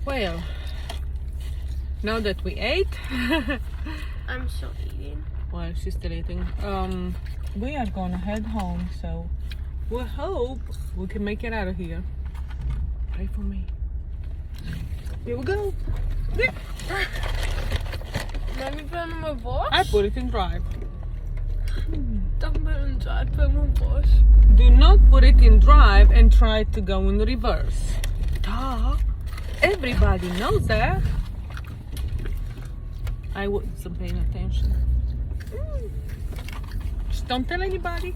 Well, now that we ate, I'm still eating. well, she's still eating. We are gonna head home, so we hope we can make it out of here. Pray for me. Here we go. Yeah. Let me put it in reverse. I put it in drive. Don't put it in drive, put it in reverse. Do not put it in drive and try to go in reverse. Duh. Everybody knows that. I wasn't paying attention. Just don't tell anybody.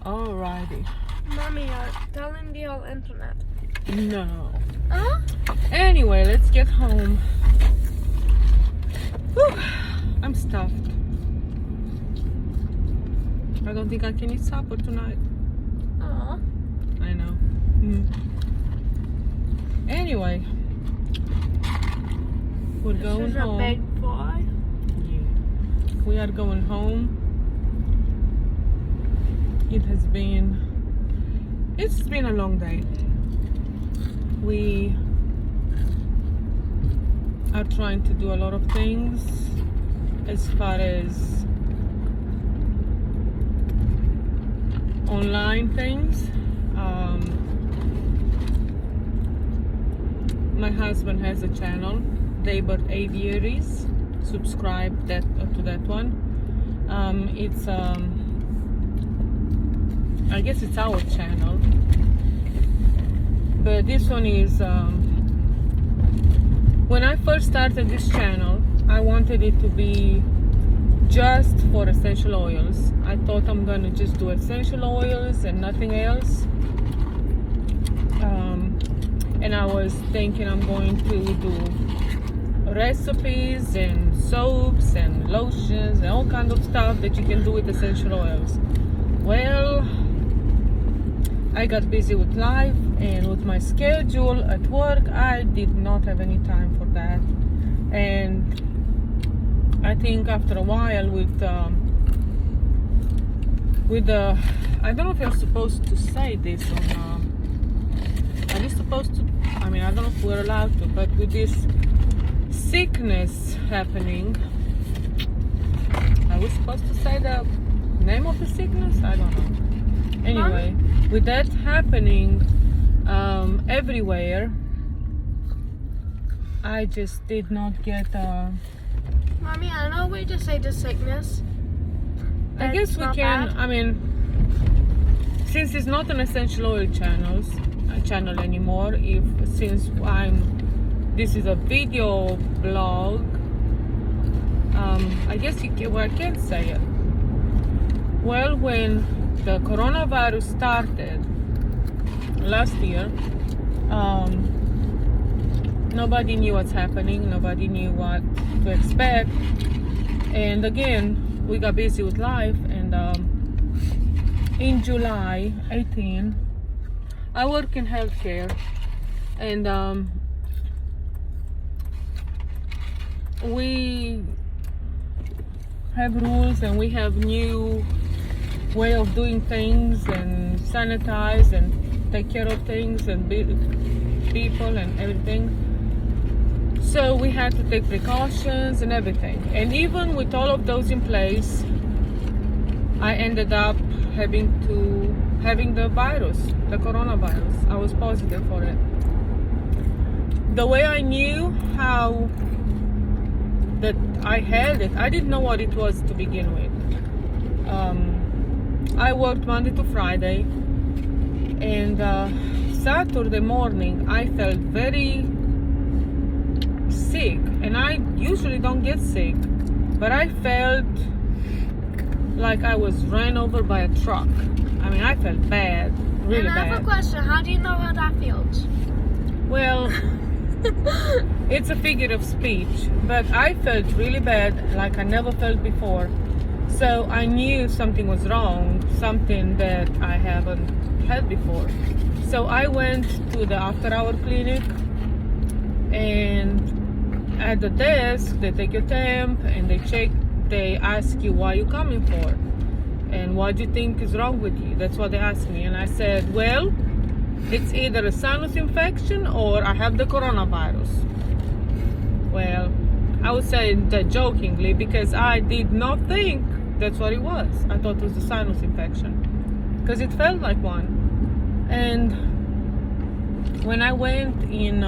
Alrighty. Mommy, you're telling the whole internet. No. Huh? Anyway, let's get home. Whew. I'm stuffed. I don't think I can eat supper tonight. Aw. I know. Anyway, we're going This is home. a big boy. Yeah. We are going home. It's been a long day. We are trying to do a lot of things as far as online things. My husband has a channel, Daybird Aviaries. Subscribe to that one. It's I guess it's our channel, but this one is when I first started this channel, I wanted it to be just for essential oils. I thought I'm gonna just do essential oils and nothing else. And I was thinking I'm going to do recipes and soaps and lotions and all kinds of stuff that you can do with essential oils. Well, I got busy with life and with my schedule at work. I did not have any time for that. And I think after a while with the I don't know if you're supposed to say this on are you supposed to, I mean, I don't know if we're allowed to, but with this sickness happening, are we supposed to say the name of the sickness? I don't know. Anyway, with that happening everywhere, I just did not get Mommy, I know we just say the sickness. I guess we not can. bad. I mean, since it's not an essential oil channel anymore, this is a video blog. I guess I can't say it. Well, when the coronavirus started last year, nobody knew what's happening. Nobody knew what to expect. And again, we got busy with life, and in July 18, I work in healthcare, and we have rules and we have new way of doing things and sanitize and take care of things and people and everything. So we had to take precautions and everything. And even with all of those in place, I ended up having the virus, the coronavirus. I was positive for it. The way I knew how that I had it, I didn't know what it was to begin with. I worked Monday to Friday, and Saturday morning I felt very sick, and I usually don't get sick, but I felt like I was ran over by a truck. I mean, I felt bad, really and I have bad. a question. How do you know how that feels? Well, it's a figure of speech, but I felt really bad, like I never felt before. So I knew something was wrong, something that I haven't had before. So I went to the after-hour clinic, and at the desk, they take your temp and they ask you why you coming for, and what do you think is wrong with you. That's what they asked me, and I said, well, it's either a sinus infection or I have the coronavirus. Well, I would say that jokingly because I did not think that's what it was. I thought it was a sinus infection because it felt like one. And when I went in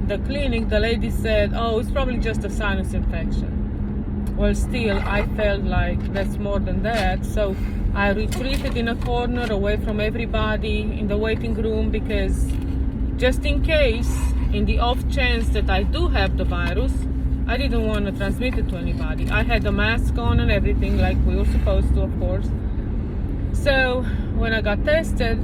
the clinic, the lady said, oh, it's probably just a sinus infection. Well, still, I felt like that's more than that. So I retreated in a corner away from everybody in the waiting room because just in case, in the off chance that I do have the virus, I didn't want to transmit it to anybody. I had a mask on and everything like we were supposed to, of course. So when I got tested,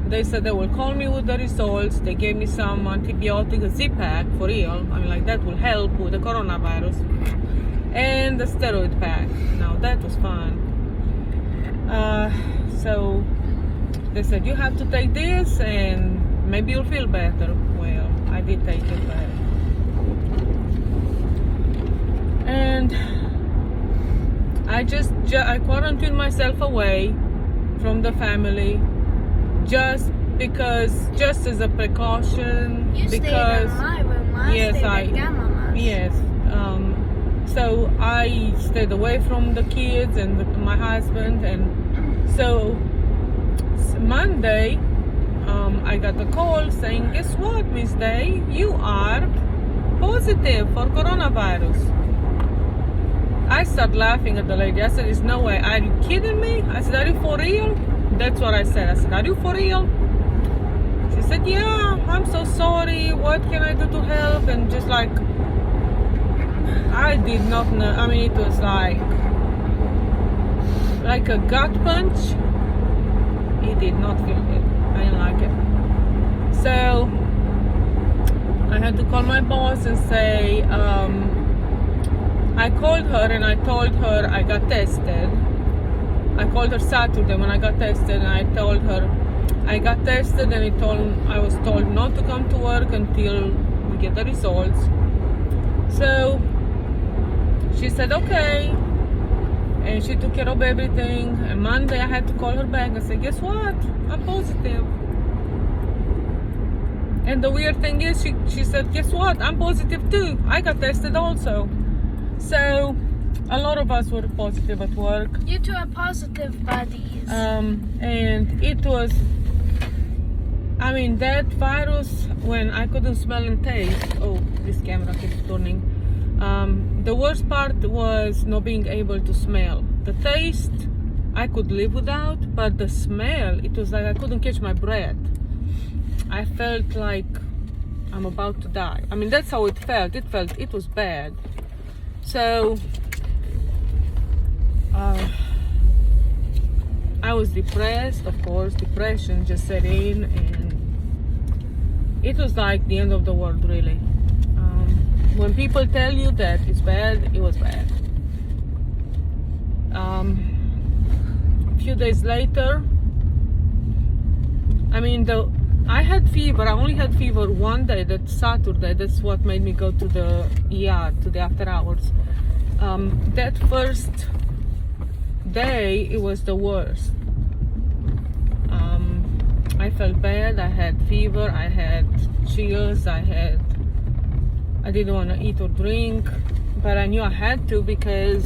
they said they will call me with the results. They gave me some antibiotic, a Z-Pack for real. I mean, like that will help with the coronavirus. And the steroid pack. Now that was fun. So they said you have to take this and maybe you'll feel better. Well, I did take it back. And I quarantined myself away from the family just as a precaution. You because stayed in my room. I stayed at Grandmama's. Yes. So I stayed away from the kids and my husband, and so Monday I got a call saying, guess what, Miss Day, you are positive for coronavirus. I started laughing at the lady. I said, there's no way. Are you kidding me? I said, are you for real? That's what I said. I said, are you for real? She said, yeah, I'm so sorry. What can I do to help? And just like, I did not know. I mean, it was like a gut punch. It did not feel good. I didn't like it. So I had to call my boss and say, I called her and I told her I got tested. I called her Saturday when I got tested, and I told her I got tested, and I was told not to come to work until we get the results. So she said okay, and she took care of everything. And Monday I had to call her back and say, guess what? I'm positive. And the weird thing is, she said, guess what? I'm positive too. I got tested also. So a lot of us were positive at work. You two are positive buddies. And it was, I mean, that virus, when I couldn't smell and taste, oh, this camera keeps turning. The worst part was not being able to smell. The taste, I could live without, but the smell, it was like I couldn't catch my breath. I felt like I'm about to die. I mean, that's how it felt. It was bad. So I was depressed, of course. Depression just set in, and it was like the end of the world, really. When people tell you that it's bad, it was bad. A few days later, I mean, I had fever. I only had fever one day, that Saturday. That's what made me go to the ER, to the after hours. That first day, it was the worst. I felt bad. I had fever. I had chills. I didn't want to eat or drink, but I knew I had to because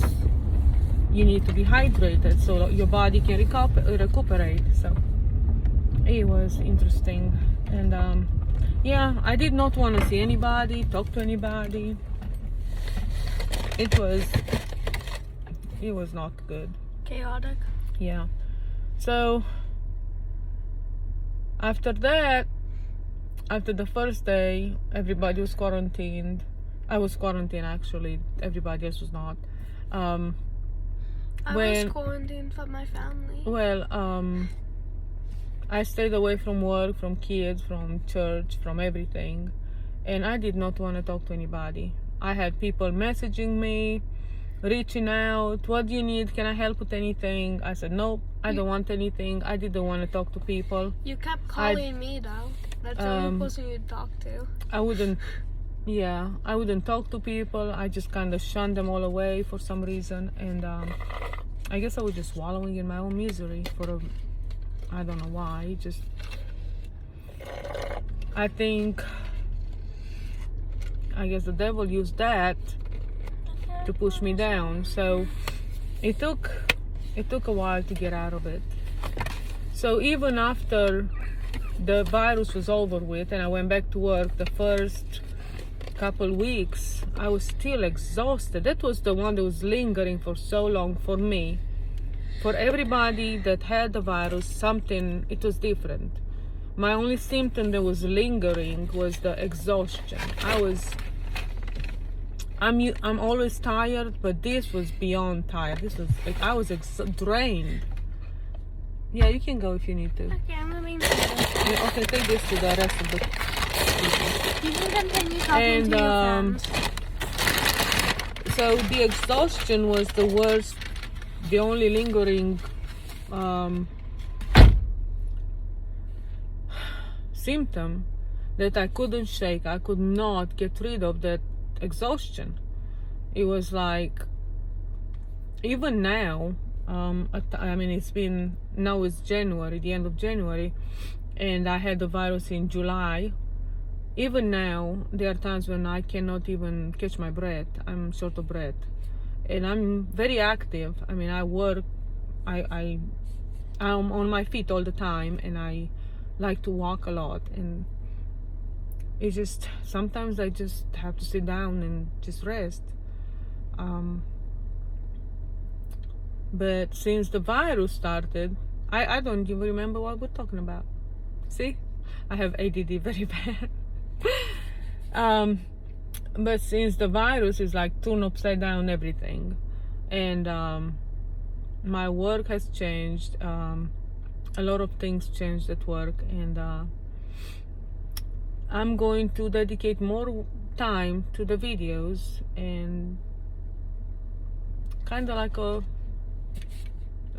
you need to be hydrated so your body can recuperate. So it was interesting. And yeah, I did not want to see anybody, talk to anybody. It was not good. Chaotic. Yeah. So after that, after the first day, everybody was quarantined. I was quarantined, actually. Everybody else was not. I was quarantined from my family. Well, I stayed away from work, from kids, from church, from everything. And I did not want to talk to anybody. I had people messaging me, reaching out. What do you need? Can I help with anything? I said, nope, I don't want anything. I didn't want to talk to people. You kept calling me, though. That's the only person you'd talk to. I wouldn't talk to people. I just kind of shunned them all away for some reason. And I guess I was just wallowing in my own misery for I don't know why. Just I guess the devil used that to push me down. So it took a while to get out of it. So even after the virus was over with and I went back to work, the first couple weeks I was still exhausted. That was the one that was lingering for so long for me. For everybody that had the virus, it was different. My only symptom that was lingering was the exhaustion. I'm always tired, but this was beyond tired. This was like I was drained. Yeah, you can go if you need to. Okay, I'm moving. Yeah, okay, take this to the rest of the people. You can continue talking to your friends. So the exhaustion was the worst, the only lingering symptom that I couldn't shake. I could not get rid of that exhaustion. It was like, even now, now it's January, the end of January, and I had the virus in July. Even now, there are times when I cannot even catch my breath. I'm short of breath. And I'm very active. I mean, I work, I'm on my feet all the time, and I like to walk a lot. And it's just, sometimes I just have to sit down and just rest. But since the virus started, I don't even remember what we're talking about. See, I have ADD very bad. But since the virus is like turned upside down everything, and my work has changed, a lot of things changed at work, and I'm going to dedicate more time to the videos, and kind of like a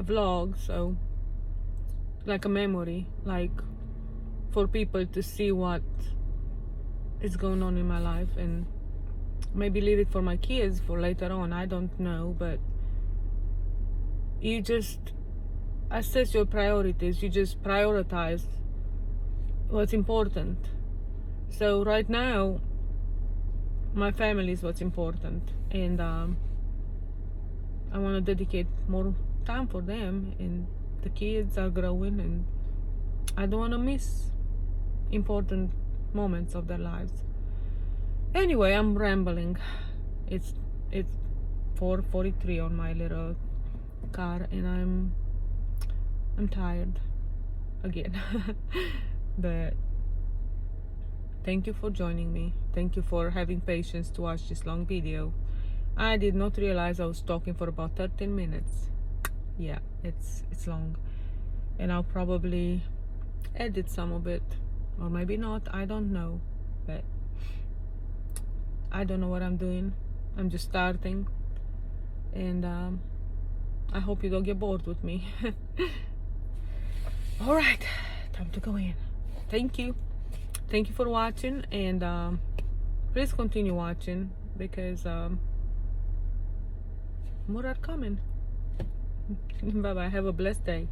vlog, so like a memory, like for people to see what is going on in my life, and maybe leave it for my kids for later on. I don't know, but you just assess your priorities. You just prioritize what's important. So right now, my family is what's important, and I want to dedicate more time for them, and the kids are growing, and I don't want to miss important moments of their lives. Anyway, I'm rambling. It's 4:43 on my little car, and I'm tired again. But thank you for joining me. Thank you for having patience to watch this long video. I did not realize I was talking for about 13 minutes. Yeah, it's long, and I'll probably edit some of it, or maybe not. I don't know, but I don't know what I'm doing. I'm just starting, and I hope you don't get bored with me. All right, time to go in. Thank you for watching, and please continue watching, because more are coming. Bye bye. Have a blessed day.